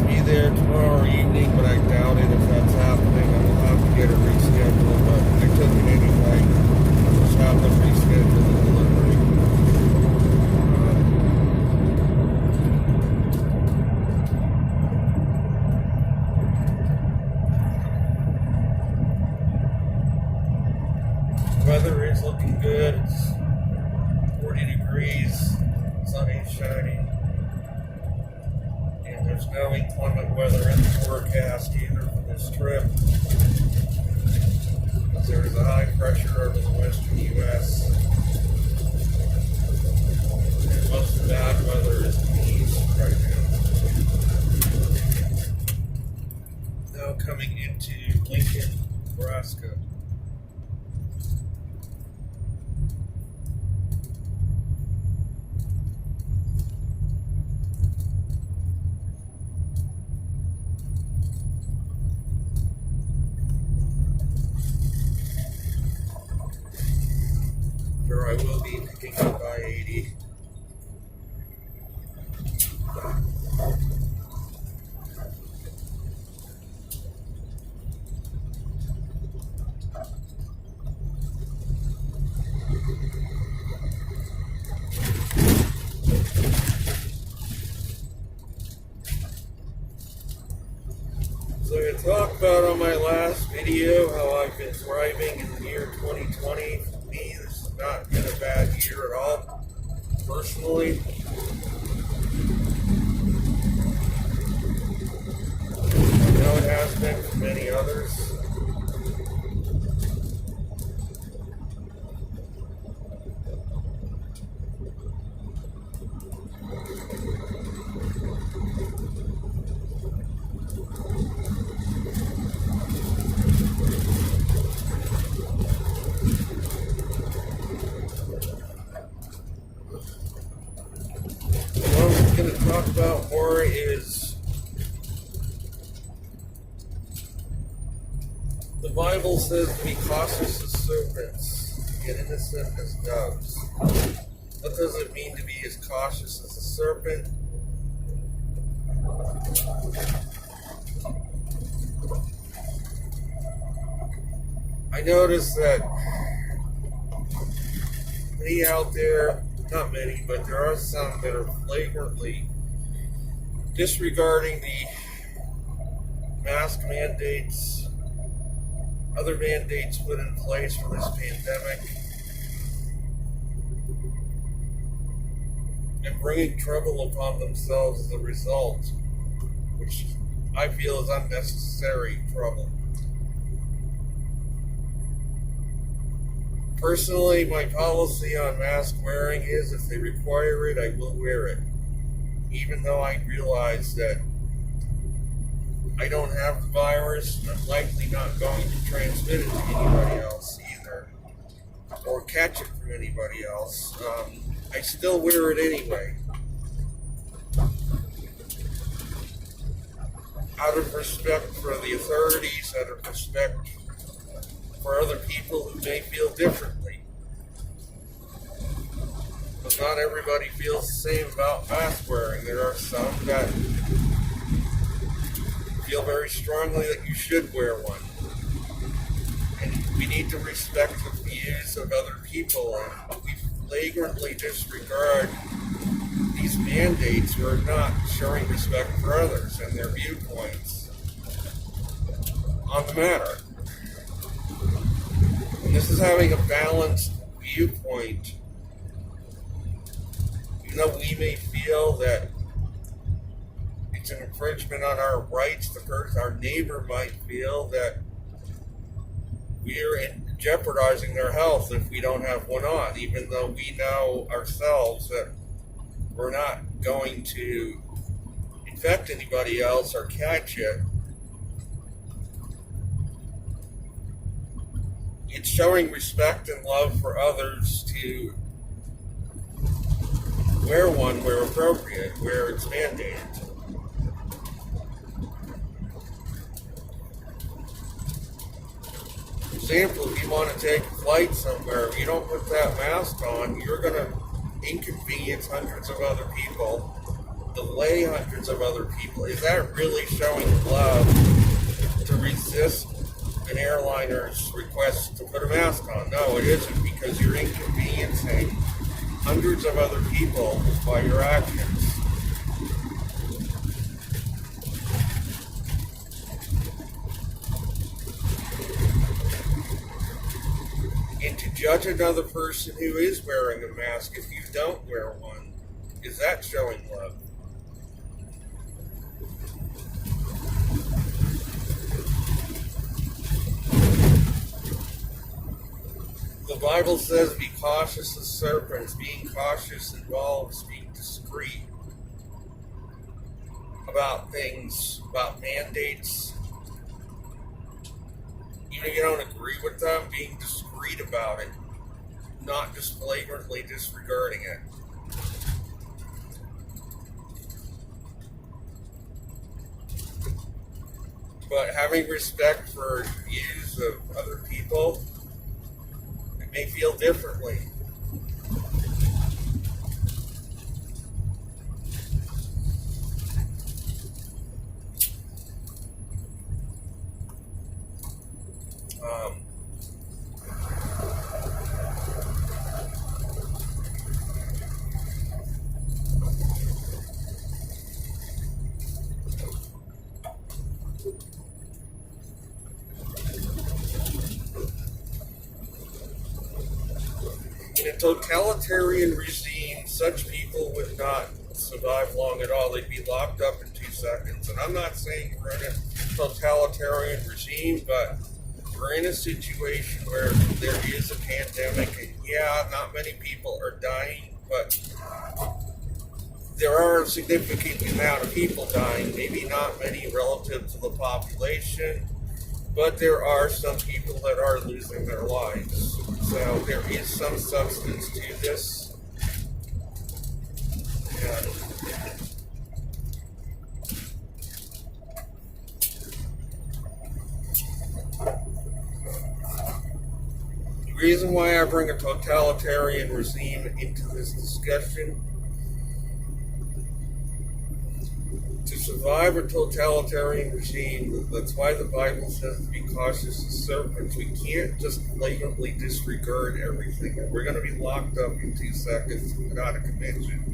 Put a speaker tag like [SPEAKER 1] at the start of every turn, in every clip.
[SPEAKER 1] be there tomorrow evening, but I doubt it if that's happening. I will have to get it rescheduled, but I took it anyway. Just have them reschedule the delivery. Weather is looking good. It's 40 degrees, sun is shining. And there's no inclement weather in the forecast either for this trip. There is a high pressure over the western U.S. And most of the bad weather is in the east right now. Now coming into Lincoln, Nebraska. Where I will be picking up I-80. So I talked about on my last video how I've been thriving in the year 2020. For me, this has not been a bad year at all, personally. I know it has been for many others. Going to talk about more is the Bible says to be cautious as serpents and innocent as doves. What does it mean to be as cautious as a serpent? I noticed that many out there, not many, but there are some that are flagrantly disregarding the mask mandates, other mandates put in place for this pandemic, and bringing trouble upon themselves as a result, which I feel is unnecessary trouble. Personally, my policy on mask wearing is if they require it, I will wear it. Even though I realize that I don't have the virus, and I'm likely not going to transmit it to anybody else either, or catch it from anybody else, I still wear it anyway. Out of respect for the authorities, out of respect for other people who may feel differently. But not everybody feels the same about mask wearing. There are some that feel very strongly that you should wear one. And we need to respect the views of other people, and we flagrantly disregard these mandates. We're not showing respect for others and their viewpoints on the matter. And this is having a balanced viewpoint. Even though we may feel that it's an infringement on our rights, our neighbor might feel that we're jeopardizing their health if we don't have one on, even though we know ourselves that we're not going to infect anybody else or catch it. It's showing respect and love for others to wear one where appropriate, where it's mandated. For example, if you want to take a flight somewhere, if you don't put that mask on, you're going to inconvenience hundreds of other people delay hundreds of other people, is that really showing love to resist an airliner's request to put a mask on? No, it isn't, because you're inconveniencing hundreds of other people by your actions. And to judge another person who is wearing a mask if you don't wear one, is that showing love? The Bible says, be cautious as serpents. Being cautious involves being discreet about things, about mandates. Even if you don't agree with them, being discreet about it, not just flagrantly disregarding it. But having respect for views of other people, it may feel differently. In a totalitarian regime, such people would not survive long at all. They'd be locked up in 2 seconds. And I'm not saying we're in a totalitarian regime, but we're in a situation where there is a pandemic, and yeah, not many people are dying, but there are a significant amount of people dying, maybe not many relative to the population, but there are some people that are losing their lives. So there is some substance to this. And the reason why I bring a totalitarian regime into this discussion, to survive a totalitarian regime, that's why the Bible says to be cautious as serpents. We can't just blatantly disregard everything. We're going to be locked up in 2 seconds without a convention.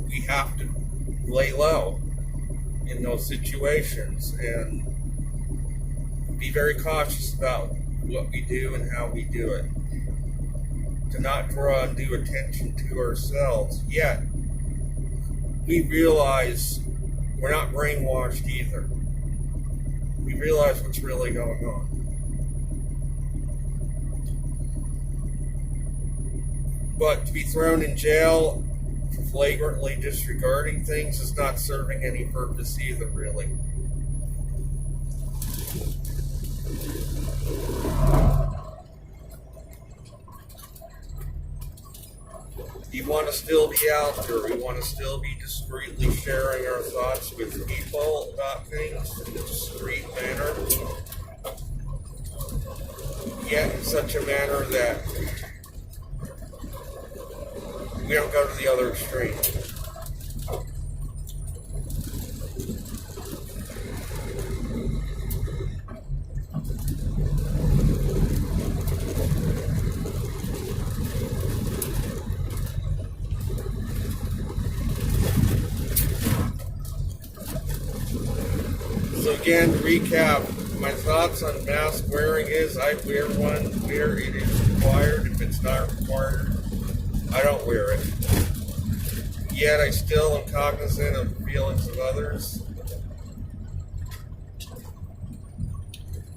[SPEAKER 1] We have to lay low in those situations and be very cautious about what we do and how we do it. To not draw undue attention to ourselves. Yet, we realize we're not brainwashed either. We realize what's really going on. But to be thrown in jail for flagrantly disregarding things is not serving any purpose either, really. We want to still be out there. We want to still be discreetly sharing our thoughts with people about things in a discreet manner, yet in such a manner that we don't go to the other extreme. So again, to recap, my thoughts on mask wearing is I wear one where it is required. If it's not required, I don't wear it. Yet I still am cognizant of the feelings of others.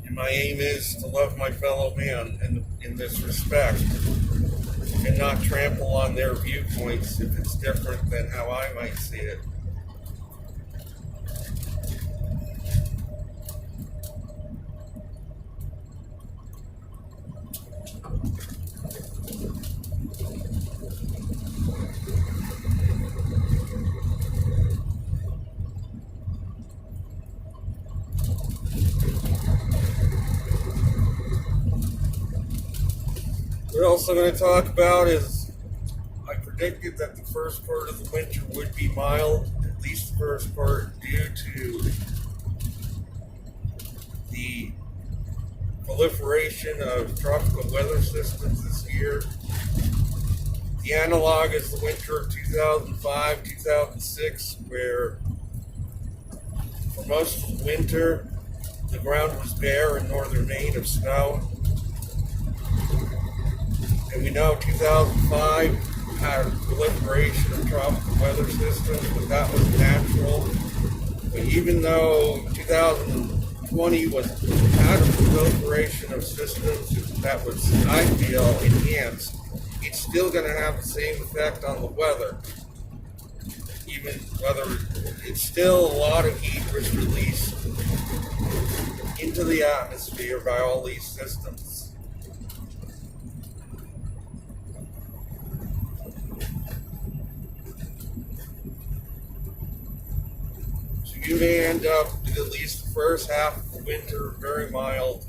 [SPEAKER 1] And my aim is to love my fellow man in this respect and not trample on their viewpoints if it's different than how I might see it. What else I'm going to talk about is I predicted that the first part of the winter would be mild, at least the first part, due to the proliferation of tropical weather systems this year. The analog is the winter of 2005, 2006, where for most of the winter, the ground was bare in northern Maine of snow. And we know 2005 had a proliferation of tropical weather systems, but that was natural. But even though 2020 had a proliferation of systems that was, I feel, enhanced, it's still going to have the same effect on the weather. Even whether it's still a lot of heat was released into the atmosphere by all these systems. So you may end up with at least the first half of the winter very mild.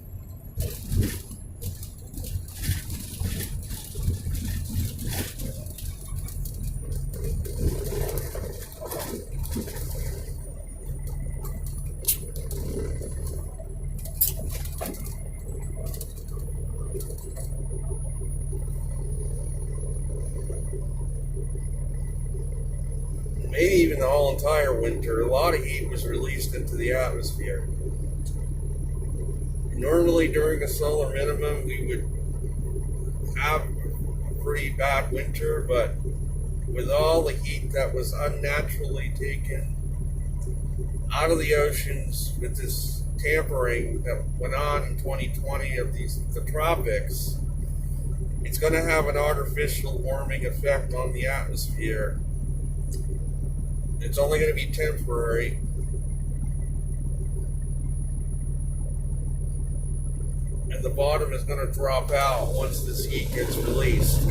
[SPEAKER 1] Maybe even the whole entire winter. A lot of heat was released into the atmosphere. Normally during a solar minimum we would have a pretty bad winter, but with all the heat that was unnaturally taken out of the oceans with this tampering that went on in 2020 of the tropics, it's going to have an artificial warming effect on the atmosphere. It's only going to be temporary. And the bottom is going to drop out once this heat gets released.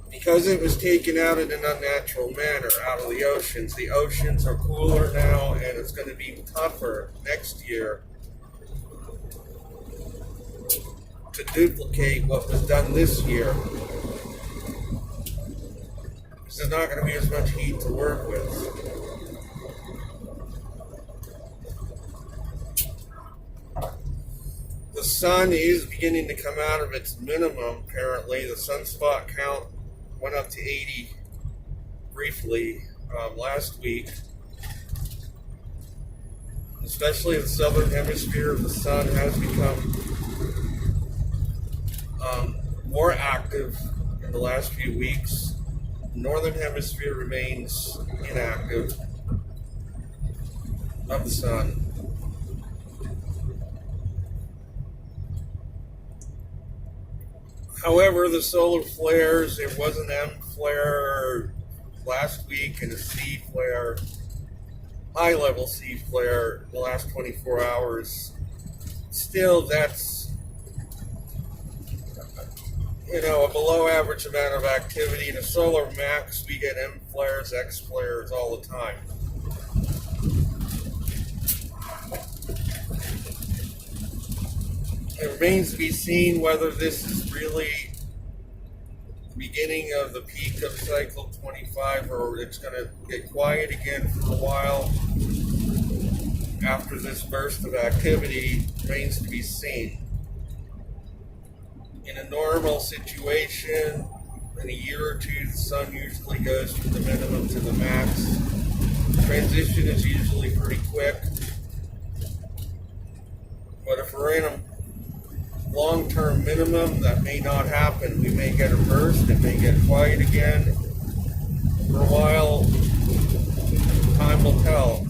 [SPEAKER 1] Because it was taken out in an unnatural manner out of the oceans. The oceans are cooler now, and it's going to be tougher next year to duplicate what was done this year. There's not going to be as much heat to work with. The sun is beginning to come out of its minimum, apparently. The sunspot count went up to 80 briefly last week. Especially the southern hemisphere of the sun has become more active in the last few weeks. Northern hemisphere remains inactive of the sun. However, the solar flares, there was an M flare last week and a C flare, high level C flare in the last 24 hours. Still, that's a below average amount of activity. In a solar max, we get M flares, X flares all the time. It remains to be seen whether this is really the beginning of the peak of cycle 25 or it's going to get quiet again for a while after this burst of activity. Remains to be seen. In a normal situation, in a year or two, the sun usually goes from the minimum to the max. Transition is usually pretty quick. But if we're in a long-term minimum, that may not happen. We may get a burst, it may get quiet again. For a while, time will tell.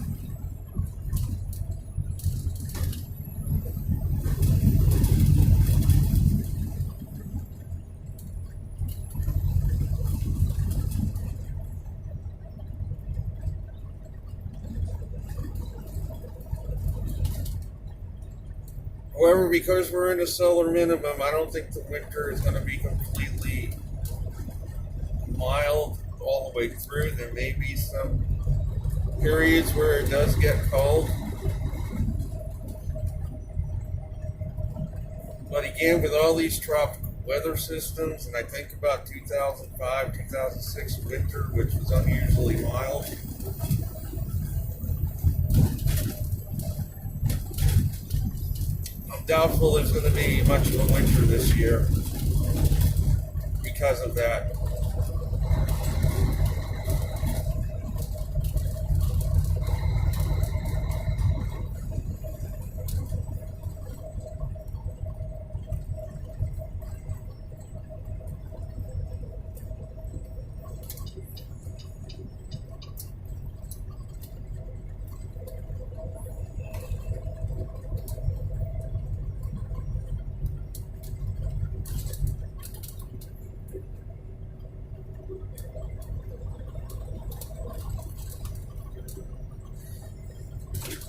[SPEAKER 1] However, because we're in a solar minimum, I don't think the winter is going to be completely mild all the way through. There may be some periods where it does get cold. But again, with all these tropical weather systems, and I think about 2005, 2006 winter, which was unusually mild, I'm doubtful there's going to be much of a winter this year because of that.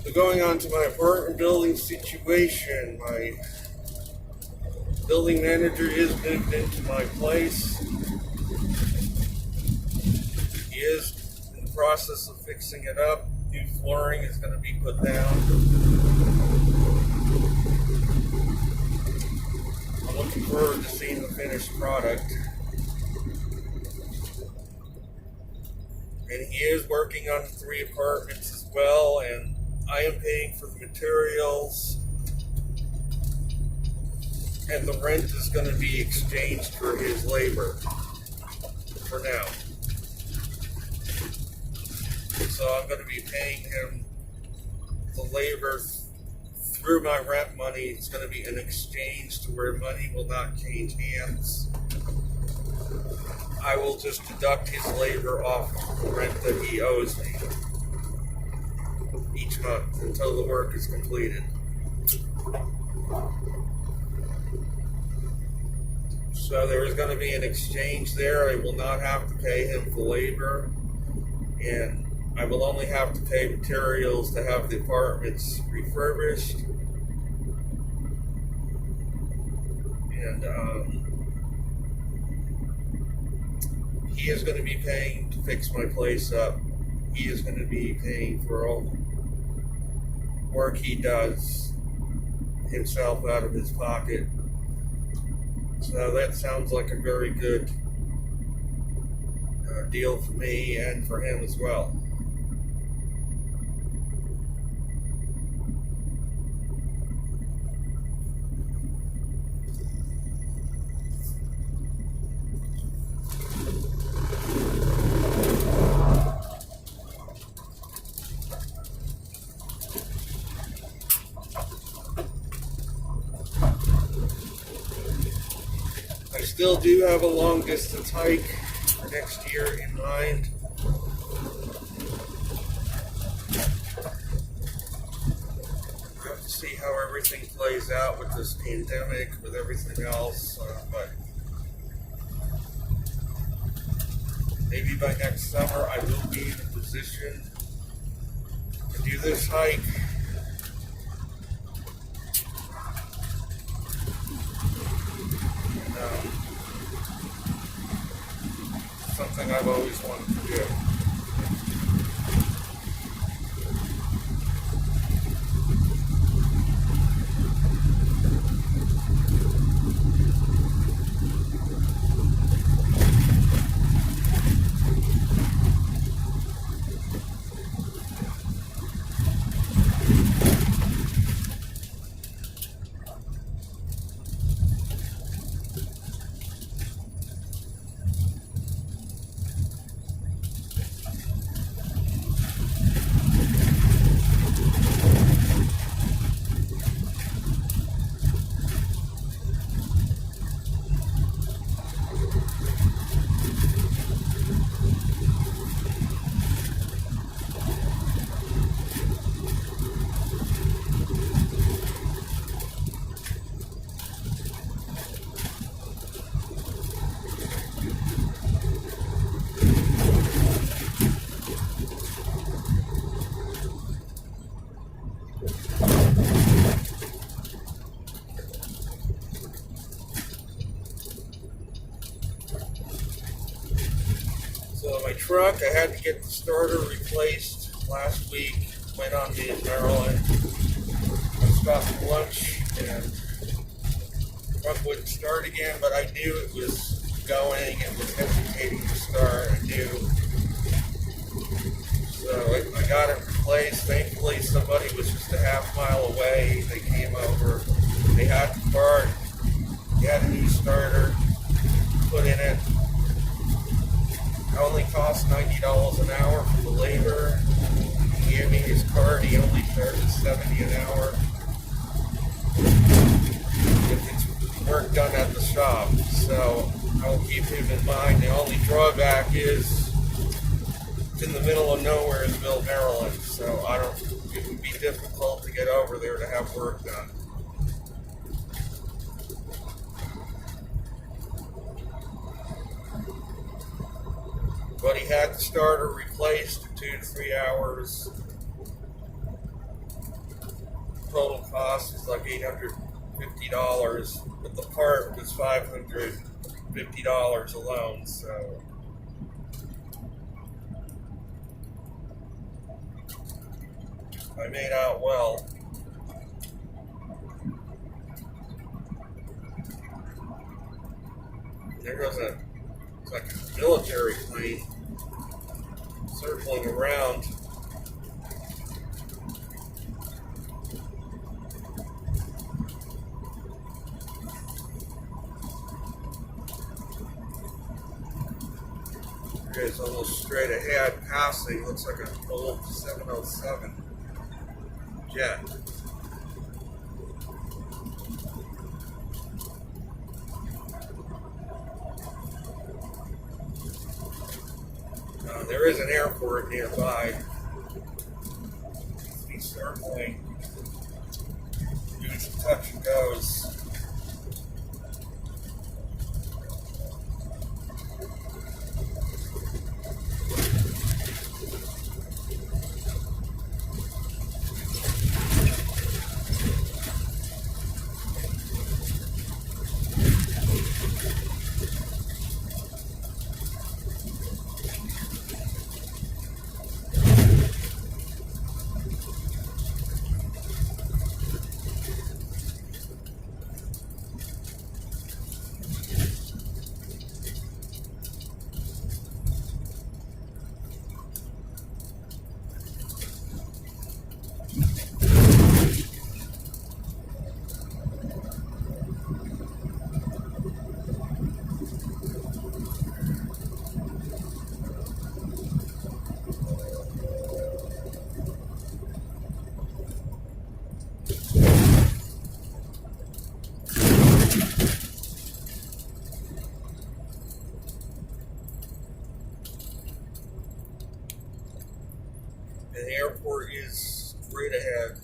[SPEAKER 1] So going on to my apartment building situation, my building manager is moved into my place. He is in the process of fixing it up. New flooring is going to be put down. I'm looking forward to seeing the finished product. And he is working on 3 apartments as well, and I am paying for the materials, and the rent is going to be exchanged for his labor for now. So I'm going to be paying him the labor through my rent money. It's going to be an exchange to where money will not change hands. I will just deduct his labor off the rent that he owes me each month until the work is completed. So there is going to be an exchange there. I will not have to pay him for labor, and I will only have to pay materials to have the apartments refurbished. And he is going to be paying to fix my place up. He is going to be paying for all the work he does himself out of his pocket. So that sounds like a very good deal for me and for him as well. I still do have a long distance hike for next year in mind. I have to see how everything plays out with this pandemic, with everything else, but maybe by next summer I will be in a position to do this hike. Something I've always wanted to do. So my truck, I had to get the starter replaced last week. Went on to Maryland. I stopped for lunch and truck wouldn't start again, but I knew it was going. It was hesitating to start. I knew. So I got it replaced. Thankfully, somebody was just a half mile away. They came over. They had the part. He had a new starter put in it. It only cost $90 an hour for the labor. He gave me his card. He only charged $70 an hour. If it's work done at the shop. So I'll keep him in mind. The only drawback is it's in the middle of Nowheresville, Maryland. So it would be difficult to get over there to have work done. But he had the starter replaced in 2 to 3 hours. Total cost was like $850, but the part was $550 alone. So I made out well. There goes it's like a military plane circling around. It's almost straight ahead, passing. Looks like an old 707 jet. There is an airport nearby. He's circling. Doing some touch and goes. The airport is straight ahead.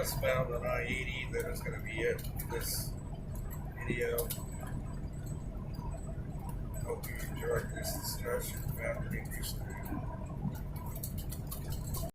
[SPEAKER 1] westbound on I-80. That is going to be it for this video. Hope you enjoyed this discussion happening recently.